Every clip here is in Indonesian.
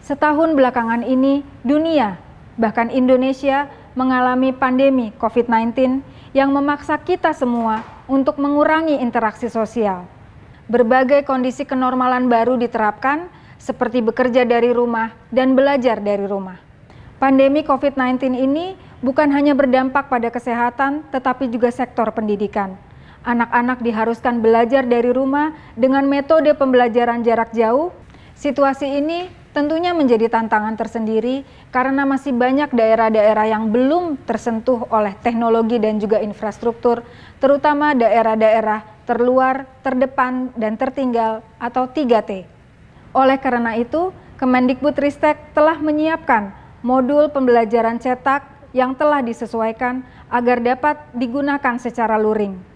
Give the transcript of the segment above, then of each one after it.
Setahun belakangan ini, dunia, bahkan Indonesia, mengalami pandemi COVID-19 yang memaksa kita semua untuk mengurangi interaksi sosial. Berbagai kondisi kenormalan baru diterapkan, seperti bekerja dari rumah dan belajar dari rumah. Pandemi COVID-19 ini bukan hanya berdampak pada kesehatan, tetapi juga sektor pendidikan. Anak-anak diharuskan belajar dari rumah dengan metode pembelajaran jarak jauh. Situasi ini tentunya menjadi tantangan tersendiri karena masih banyak daerah-daerah yang belum tersentuh oleh teknologi dan juga infrastruktur, terutama daerah-daerah terluar, terdepan, dan tertinggal atau 3T. Oleh karena itu, Kemendikbudristek telah menyiapkan modul pembelajaran cetak yang telah disesuaikan agar dapat digunakan secara luring.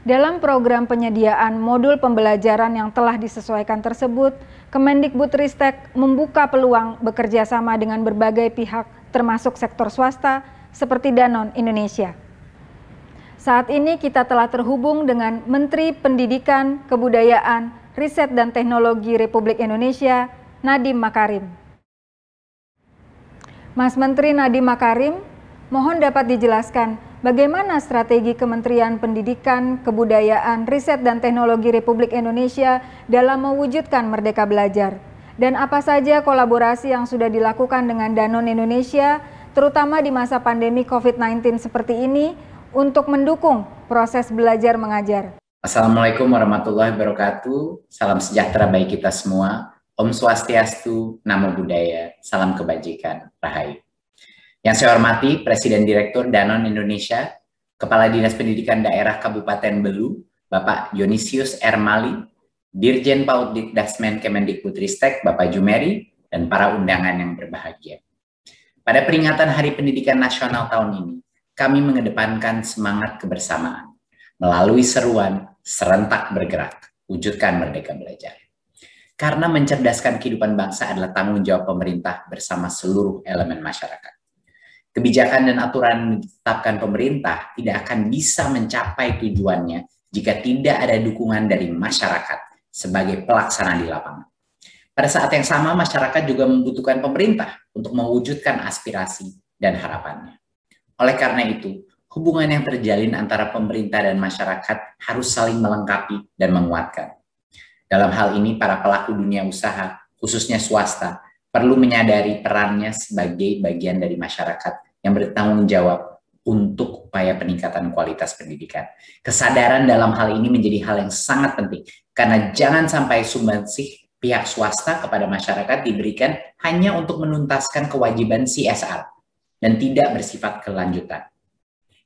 Dalam program penyediaan modul pembelajaran yang telah disesuaikan tersebut, Kemendikbudristek membuka peluang bekerja sama dengan berbagai pihak termasuk sektor swasta seperti Danone Indonesia. Saat ini kita telah terhubung dengan Menteri Pendidikan, Kebudayaan, Riset dan Teknologi Republik Indonesia, Nadiem Makarim. Mas Menteri Nadiem Makarim, mohon dapat dijelaskan bagaimana strategi Kementerian Pendidikan, Kebudayaan, Riset dan Teknologi Republik Indonesia dalam mewujudkan Merdeka Belajar? Dan apa saja kolaborasi yang sudah dilakukan dengan Danone Indonesia, terutama di masa pandemi COVID-19 seperti ini, untuk mendukung proses belajar mengajar? Assalamualaikum warahmatullahi wabarakatuh. Salam sejahtera bagi kita semua. Om Swastiastu, Namo Buddhaya, salam kebajikan, Rahayu. Yang saya hormati Presiden Direktur Danone Indonesia, Kepala Dinas Pendidikan Daerah Kabupaten Belu, Bapak Yonisius R. Mali, Dirjen PAUD Dikdasmen Kemendikbudristek, Bapak Jumeri, dan para undangan yang berbahagia. Pada peringatan Hari Pendidikan Nasional tahun ini, kami mengedepankan semangat kebersamaan melalui seruan serentak bergerak, wujudkan Merdeka Belajar. Karena mencerdaskan kehidupan bangsa adalah tanggung jawab pemerintah bersama seluruh elemen masyarakat. Kebijakan dan aturan yang ditetapkan pemerintah tidak akan bisa mencapai tujuannya jika tidak ada dukungan dari masyarakat sebagai pelaksana di lapangan. Pada saat yang sama, masyarakat juga membutuhkan pemerintah untuk mewujudkan aspirasi dan harapannya. Oleh karena itu, hubungan yang terjalin antara pemerintah dan masyarakat harus saling melengkapi dan menguatkan. Dalam hal ini, para pelaku dunia usaha, khususnya swasta, perlu menyadari perannya sebagai bagian dari masyarakat yang bertanggung jawab untuk upaya peningkatan kualitas pendidikan. Kesadaran dalam hal ini menjadi hal yang sangat penting, karena jangan sampai sumbangsih pihak swasta kepada masyarakat diberikan hanya untuk menuntaskan kewajiban CSR dan tidak bersifat kelanjutan.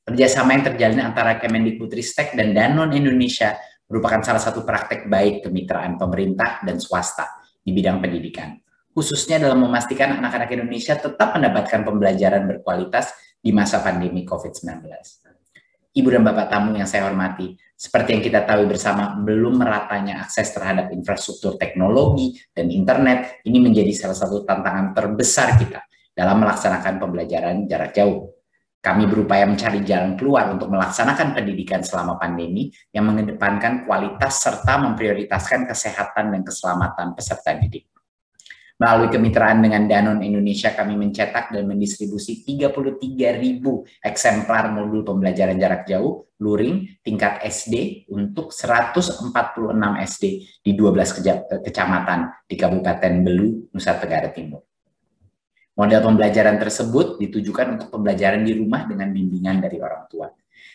Kerjasama yang terjalin antara Kemendikbudristek dan Danone Indonesia merupakan salah satu praktek baik kemitraan pemerintah dan swasta di bidang pendidikan, khususnya dalam memastikan anak-anak Indonesia tetap mendapatkan pembelajaran berkualitas di masa pandemi COVID-19. Ibu dan Bapak tamu yang saya hormati, seperti yang kita tahu bersama, belum meratanya akses terhadap infrastruktur teknologi dan internet ini menjadi salah satu tantangan terbesar kita dalam melaksanakan pembelajaran jarak jauh. Kami berupaya mencari jalan keluar untuk melaksanakan pendidikan selama pandemi yang mengedepankan kualitas serta memprioritaskan kesehatan dan keselamatan peserta didik. Melalui kemitraan dengan Danone Indonesia, kami mencetak dan mendistribusi 33.000 eksemplar modul pembelajaran jarak jauh luring tingkat SD untuk 146 SD di 12 kecamatan di Kabupaten Belu, Nusa Tenggara Timur. Model pembelajaran tersebut ditujukan untuk pembelajaran di rumah dengan bimbingan dari orang tua.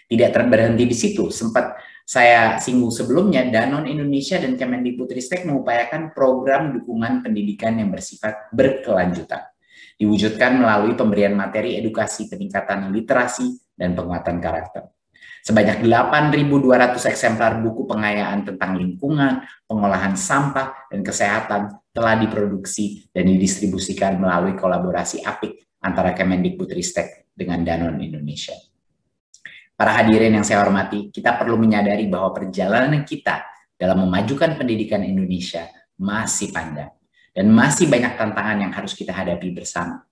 Tidak berhenti di situ, sempat saya singgung sebelumnya, Danone Indonesia dan Kemendikbudristek mengupayakan program dukungan pendidikan yang bersifat berkelanjutan. Diwujudkan melalui pemberian materi edukasi peningkatan literasi dan penguatan karakter. Sebanyak 8.200 eksemplar buku pengayaan tentang lingkungan, pengolahan sampah, dan kesehatan telah diproduksi dan didistribusikan melalui kolaborasi apik antara Kemendikbudristek dengan Danone Indonesia. Para hadirin yang saya hormati, kita perlu menyadari bahwa perjalanan kita dalam memajukan pendidikan Indonesia masih panjang dan masih banyak tantangan yang harus kita hadapi bersama.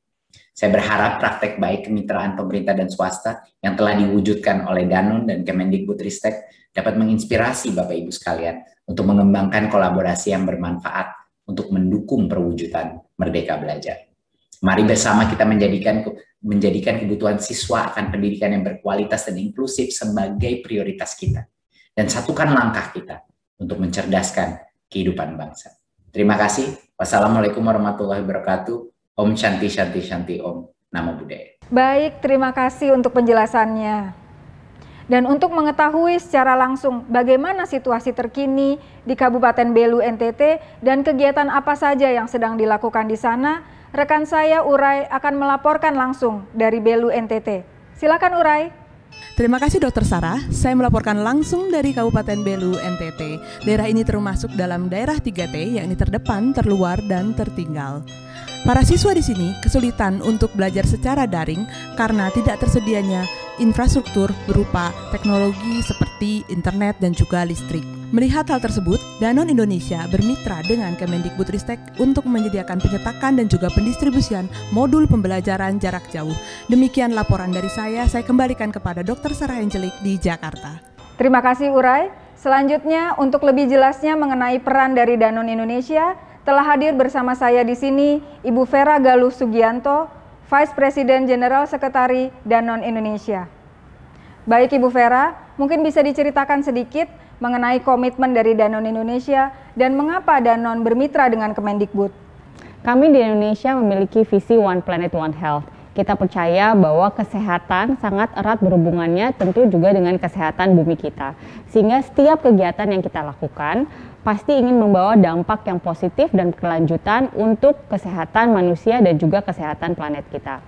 Saya berharap praktek baik kemitraan pemerintah dan swasta yang telah diwujudkan oleh Danone dan Kemendikbudristek dapat menginspirasi Bapak Ibu sekalian untuk mengembangkan kolaborasi yang bermanfaat untuk mendukung perwujudan Merdeka Belajar. Mari bersama kita menjadikan kebutuhan siswa akan pendidikan yang berkualitas dan inklusif sebagai prioritas kita. Dan satukan langkah kita untuk mencerdaskan kehidupan bangsa. Terima kasih. Wassalamualaikum warahmatullahi wabarakatuh. Om Shanti Shanti Shanti Om. Namo Buddhaya. Baik, terima kasih untuk penjelasannya. Dan untuk mengetahui secara langsung bagaimana situasi terkini di Kabupaten Belu NTT dan kegiatan apa saja yang sedang dilakukan di sana, rekan saya Urai akan melaporkan langsung dari Belu NTT. Silakan Urai. Terima kasih Dr. Sarah, saya melaporkan langsung dari Kabupaten Belu NTT. Daerah ini termasuk dalam daerah 3T, yakni terdepan, terluar, dan tertinggal. Para siswa di sini kesulitan untuk belajar secara daring karena tidak tersedianya infrastruktur berupa teknologi seperti internet dan juga listrik. Melihat hal tersebut, Danone Indonesia bermitra dengan Kemendikbudristek untuk menyediakan penyetakan dan juga pendistribusian modul pembelajaran jarak jauh. Demikian laporan dari saya kembalikan kepada Dr. Sarah Angelic di Jakarta. Terima kasih Urai. Selanjutnya, untuk lebih jelasnya mengenai peran dari Danone Indonesia, telah hadir bersama saya di sini Ibu Vera Galuh Sugianto, Vice President General Secretary Danone Indonesia. Baik Ibu Vera, mungkin bisa diceritakan sedikit mengenai komitmen dari Danone Indonesia dan mengapa Danone bermitra dengan Kemendikbud. Kami di Indonesia memiliki visi One Planet One Health. Kita percaya bahwa kesehatan sangat erat berhubungannya tentu juga dengan kesehatan bumi kita. Sehingga setiap kegiatan yang kita lakukan pasti ingin membawa dampak yang positif dan berkelanjutan untuk kesehatan manusia dan juga kesehatan planet kita.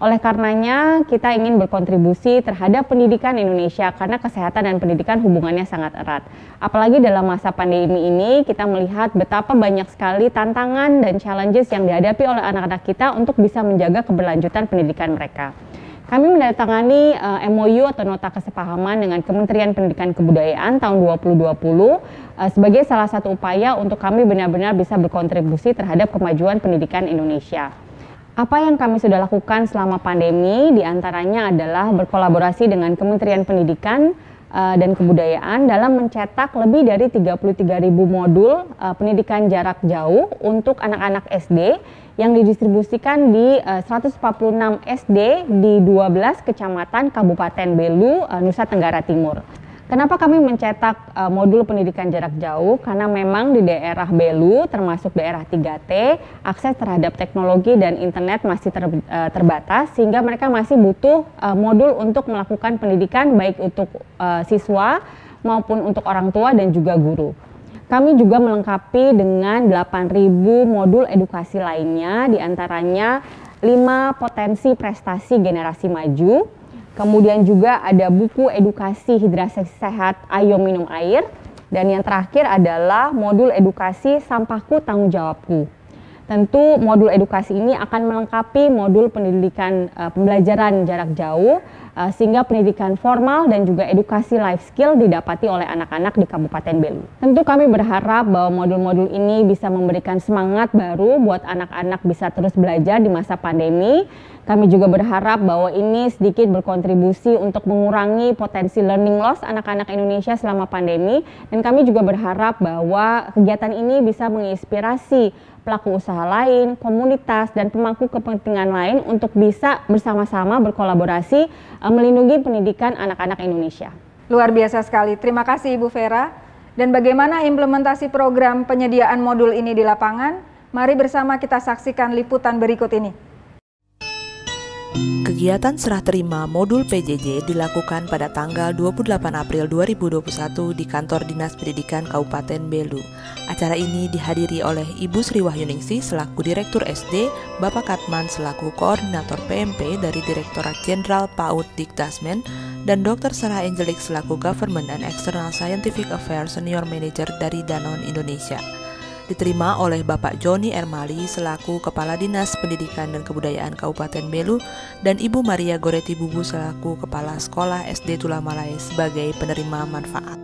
Oleh karenanya, kita ingin berkontribusi terhadap pendidikan Indonesia karena kesehatan dan pendidikan hubungannya sangat erat. Apalagi dalam masa pandemi ini, kita melihat betapa banyak sekali tantangan dan challenges yang dihadapi oleh anak-anak kita untuk bisa menjaga keberlanjutan pendidikan mereka. Kami menandatangani MOU atau Nota Kesepahaman dengan Kementerian Pendidikan Kebudayaan tahun 2020 sebagai salah satu upaya untuk kami benar-benar bisa berkontribusi terhadap kemajuan pendidikan Indonesia. Apa yang kami sudah lakukan selama pandemi diantaranya adalah berkolaborasi dengan Kementerian Pendidikan dan Kebudayaan dalam mencetak lebih dari 33.000 modul pendidikan jarak jauh untuk anak-anak SD yang didistribusikan di 146 SD di 12 kecamatan Kabupaten Belu, Nusa Tenggara Timur. Kenapa kami mencetak modul pendidikan jarak jauh? Karena memang di daerah Belu, termasuk daerah 3T, akses terhadap teknologi dan internet masih terbatas, sehingga mereka masih butuh modul untuk melakukan pendidikan baik untuk siswa maupun untuk orang tua dan juga guru. Kami juga melengkapi dengan 8.000 modul edukasi lainnya, diantaranya 5 potensi prestasi generasi maju. Kemudian juga ada buku edukasi hidrasi sehat Ayo Minum Air. Dan yang terakhir adalah modul edukasi Sampahku Tanggung Jawabku. Tentu modul edukasi ini akan melengkapi modul pendidikan pembelajaran jarak jauh sehingga pendidikan formal dan juga edukasi life skill didapati oleh anak-anak di Kabupaten Belu. Tentu kami berharap bahwa modul-modul ini bisa memberikan semangat baru buat anak-anak bisa terus belajar di masa pandemi. Kami juga berharap bahwa ini sedikit berkontribusi untuk mengurangi potensi learning loss anak-anak Indonesia selama pandemi. Dan kami juga berharap bahwa kegiatan ini bisa menginspirasi pelaku usaha lain, komunitas, dan pemangku kepentingan lain untuk bisa bersama-sama berkolaborasi melindungi pendidikan anak-anak Indonesia. Luar biasa sekali. Terima kasih Ibu Vera. Dan bagaimana implementasi program penyediaan modul ini di lapangan? Mari bersama kita saksikan liputan berikut ini. Kegiatan serah terima modul PJJ dilakukan pada tanggal 28 April 2021 di Kantor Dinas Pendidikan Kabupaten Belu. Acara ini dihadiri oleh Ibu Sri Wahyuningsih selaku Direktur SD, Bapak Katman selaku Koordinator PMP dari Direktorat Jenderal PAUD Dikdasmen, dan Dr. Sarah Angelic selaku Government and External Scientific Affairs Senior Manager dari Danone Indonesia. diterima oleh Bapak Joni Ermali selaku Kepala Dinas Pendidikan dan Kebudayaan Kabupaten Belu dan Ibu Maria Goreti Bubu selaku Kepala Sekolah SD Tulamalai sebagai penerima manfaat.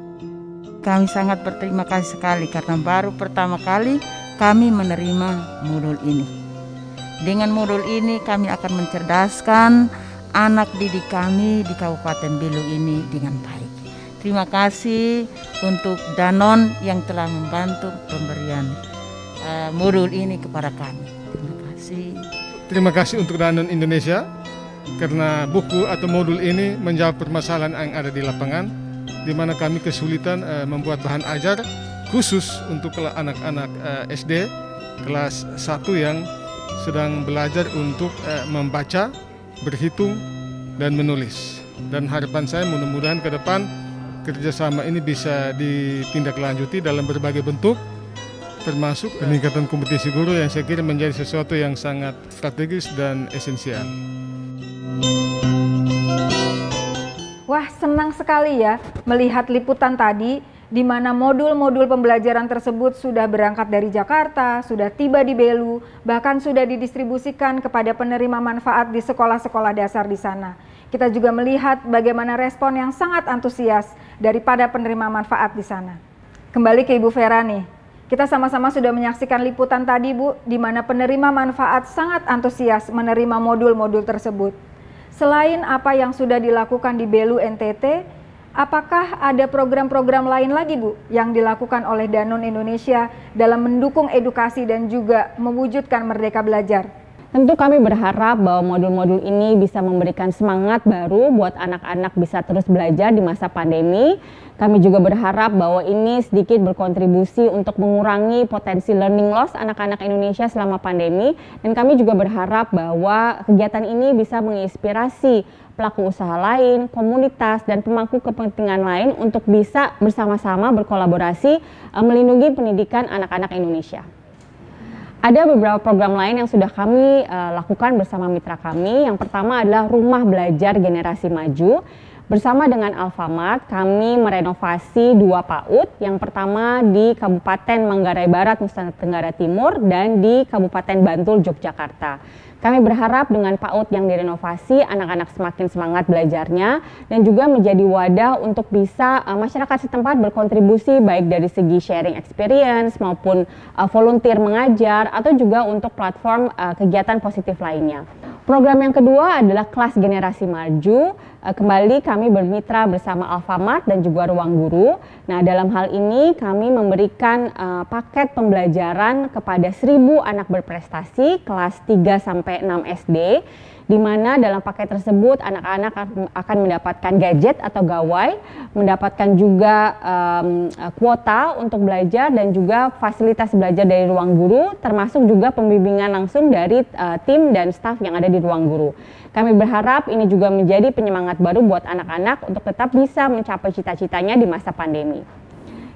Kami sangat berterima kasih sekali karena baru pertama kali kami menerima modul ini. Dengan modul ini kami akan mencerdaskan anak didik kami di Kabupaten Belu ini dengan baik. Terima kasih untuk Danon yang telah membantu pemberian modul ini kepada kami. Terima kasih. Terima kasih untuk Danon Indonesia karena buku atau modul ini menjawab permasalahan yang ada di lapangan, di mana kami kesulitan membuat bahan ajar khusus untuk anak-anak SD kelas 1 yang sedang belajar untuk membaca, berhitung, dan menulis. Dan harapan saya mudah-mudahan ke depan kerjasama ini bisa ditindaklanjuti dalam berbagai bentuk, termasuk peningkatan kompetisi guru yang saya kira menjadi sesuatu yang sangat strategis dan esensial. Wah, senang sekali ya melihat liputan tadi di mana modul-modul pembelajaran tersebut sudah berangkat dari Jakarta, sudah tiba di Belu, bahkan sudah didistribusikan kepada penerima manfaat di sekolah-sekolah dasar di sana. Kita juga melihat bagaimana respon yang sangat antusias daripada penerima manfaat di sana. Kembali ke Ibu Vera nih, kita sama-sama sudah menyaksikan liputan tadi Bu, di mana penerima manfaat sangat antusias menerima modul-modul tersebut. Selain apa yang sudah dilakukan di Belu NTT, apakah ada program-program lain lagi Bu yang dilakukan oleh Danon Indonesia dalam mendukung edukasi dan juga mewujudkan Merdeka Belajar? Tentu kami berharap bahwa modul-modul ini bisa memberikan semangat baru buat anak-anak bisa terus belajar di masa pandemi. Kami juga berharap bahwa ini sedikit berkontribusi untuk mengurangi potensi learning loss anak-anak Indonesia selama pandemi. Dan kami juga berharap bahwa kegiatan ini bisa menginspirasi pelaku usaha lain, komunitas, dan pemangku kepentingan lain untuk bisa bersama-sama berkolaborasi melindungi pendidikan anak-anak Indonesia. Ada beberapa program lain yang sudah kami lakukan bersama mitra kami. Yang pertama adalah Rumah Belajar Generasi Maju. Bersama dengan Alfamart, kami merenovasi 2 PAUD. Yang pertama di Kabupaten Manggarai Barat, Nusa Tenggara Timur, dan di Kabupaten Bantul, Yogyakarta. Kami berharap dengan PAUD yang direnovasi, anak-anak semakin semangat belajarnya dan juga menjadi wadah untuk bisa masyarakat setempat berkontribusi baik dari segi sharing experience maupun volunteer mengajar atau juga untuk platform kegiatan positif lainnya. Program yang kedua adalah Kelas Generasi Maju. Kembali kami bermitra bersama Alfamart dan juga Ruang Guru. Nah, dalam hal ini kami memberikan paket pembelajaran kepada 1.000 anak berprestasi kelas 3 sampai 6 SD, di mana dalam paket tersebut anak-anak akan mendapatkan gadget atau gawai, mendapatkan juga kuota untuk belajar dan juga fasilitas belajar dari Ruang Guru, termasuk juga pembimbingan langsung dari tim dan staf yang ada di Ruang Guru. Kami berharap ini juga menjadi penyemangat baru buat anak-anak untuk tetap bisa mencapai cita-citanya di masa pandemi.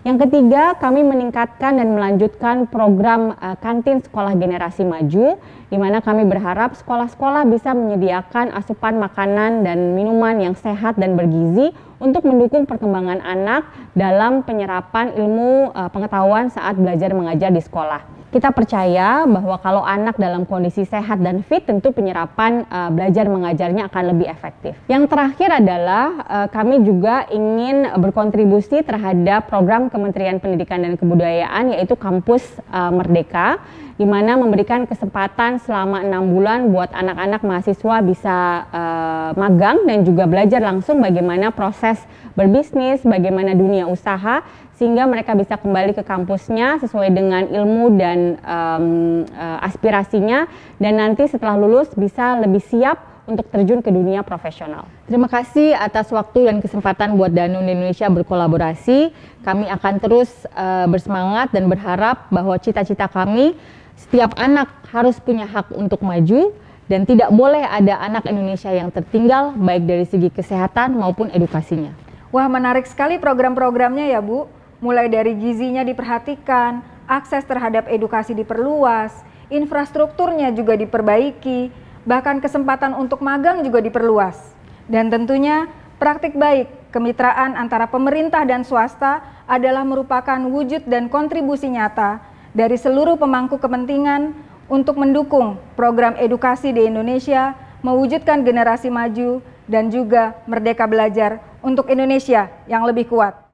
Yang ketiga, kami meningkatkan dan melanjutkan program kantin sekolah generasi maju, di mana kami berharap sekolah-sekolah bisa menyediakan asupan makanan dan minuman yang sehat dan bergizi untuk mendukung perkembangan anak dalam penyerapan ilmu pengetahuan saat belajar mengajar di sekolah. Kita percaya bahwa kalau anak dalam kondisi sehat dan fit, tentu penyerapan belajar mengajarnya akan lebih efektif. Yang terakhir adalah kami juga ingin berkontribusi terhadap program Kementerian Pendidikan dan Kebudayaan, yaitu Kampus Merdeka, di mana memberikan kesempatan selama 6 bulan buat anak-anak mahasiswa bisa magang dan juga belajar langsung bagaimana proses berbisnis, bagaimana dunia usaha, sehingga mereka bisa kembali ke kampusnya sesuai dengan ilmu dan aspirasinya, dan nanti setelah lulus bisa lebih siap untuk terjun ke dunia profesional. Terima kasih atas waktu dan kesempatan buat Danon Indonesia berkolaborasi. Kami akan terus bersemangat dan berharap bahwa cita-cita kami, setiap anak harus punya hak untuk maju dan tidak boleh ada anak Indonesia yang tertinggal baik dari segi kesehatan maupun edukasinya. Wah, menarik sekali program-programnya ya Bu. Mulai dari gizinya diperhatikan, akses terhadap edukasi diperluas, infrastrukturnya juga diperbaiki, bahkan kesempatan untuk magang juga diperluas. Dan tentunya praktik baik kemitraan antara pemerintah dan swasta adalah merupakan wujud dan kontribusi nyata dari seluruh pemangku kepentingan untuk mendukung program edukasi di Indonesia, mewujudkan generasi maju, dan juga merdeka belajar untuk Indonesia yang lebih kuat.